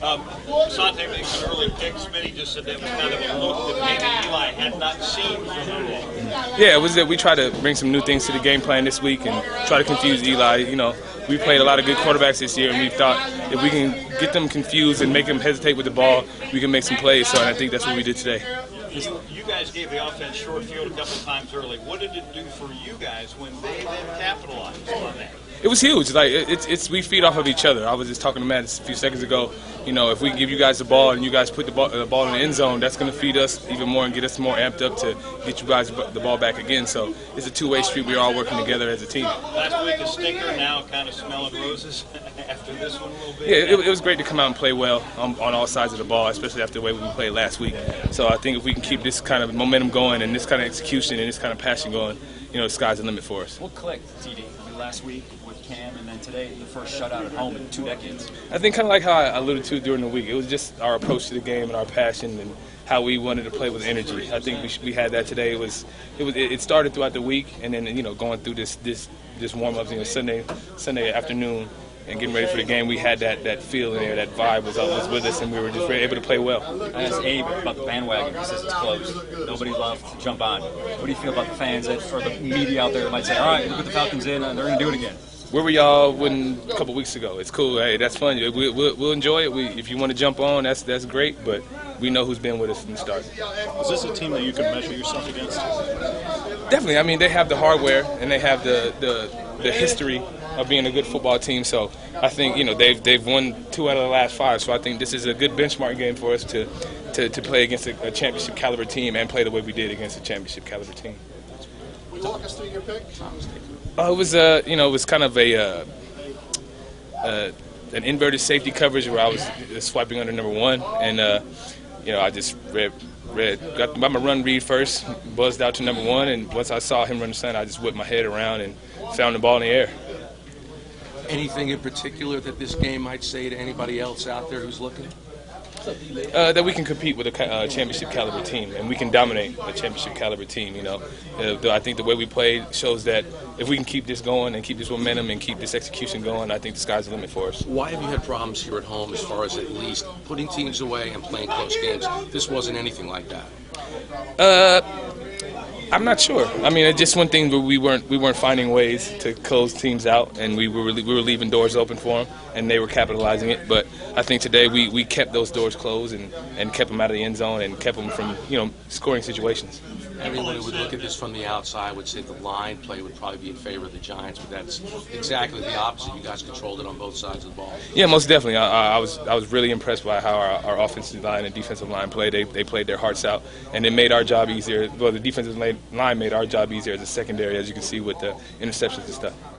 Sante makes an early pick. Smitty just said that was kind of a look that maybe Eli had not seen from today. Yeah, it was that we tried to bring some new things to the game plan this week and try to confuse Eli. You know, we played a lot of good quarterbacks this year, and we thought if we can get them confused and make them hesitate with the ball, we can make some plays. So I think that's what we did today. You guys gave the offense short field a couple of times early. What did it do for you guys when they then capitalized on that? It was huge. Like it's we feed off of each other. I was just talking to Matt a few seconds ago. You know, if we can give you guys the ball and you guys put the ball in the end zone, that's going to feed us even more and get us more amped up to get you guys the ball back again. So it's a two-way street. We're all working together as a team. Last week a stinker, now kind of smelling roses after this one a little bit. Yeah, it was great to come out and play well on all sides of the ball, especially after the way we played last week. So I think if we can keep this kind of momentum going and this kind of execution and this kind of passion going, you know, the sky's the limit for us. What clicked, TD? Last week with Cam, and then today the first shutout at home in 2 decades. I think kind of like how I alluded to during the week. It was just our approach to the game and our passion and how we wanted to play with energy. I think we had that today. It started throughout the week, and then going through this warm-ups, Sunday afternoon, and getting ready for the game, we had that feel in there, that vibe was with us, and we were just able to play well. I asked Abe about the bandwagon. He says it's closed. Nobody loves to jump on. What do you feel about the fans or the media out there that might say, all right, look at the Falcons in, and they're going to do it again? Where were y'all a couple weeks ago? It's cool. Hey, that's fun. We'll enjoy it. If you want to jump on, that's great, but we know who's been with us from the start. Is this a team that you can measure yourself against? Definitely. I mean, they have the hardware, and they have the history of being a good football team. So I think they've won 2 out of the last 5. So I think this is a good benchmark game for us to play against a championship caliber team and play the way we did against a championship caliber team. Walk us through your pick. It was kind of an inverted safety coverage where I was swiping under number 1, and I just got my run read first, buzzed out to number 1, and once I saw him run the center, I just whipped my head around and found the ball in the air. Anything in particular that this game might say to anybody else out there who's looking? That we can compete with a championship caliber team, and we can dominate a championship caliber team. I think the way we played shows that if we can keep this going and keep this momentum and keep this execution going, I think the sky's the limit for us. Why have you had problems here at home as far as at least putting teams away and playing close games? This wasn't anything like that. I'm not sure. I mean, it's just one thing where we weren't finding ways to close teams out, and we were leaving doors open for them, and they were capitalizing it. But I think today we kept those doors closed and kept them out of the end zone and kept them from scoring situations. Everyone who would look at this from the outside would say the line play would probably be in favor of the Giants, but that's exactly the opposite. You guys controlled it on both sides of the ball. Yeah, most definitely. I was really impressed by how our offensive line and defensive line played. They played their hearts out, and it made our job easier. Well, the defensive line made our job easier as a secondary, as you can see with the interceptions and stuff.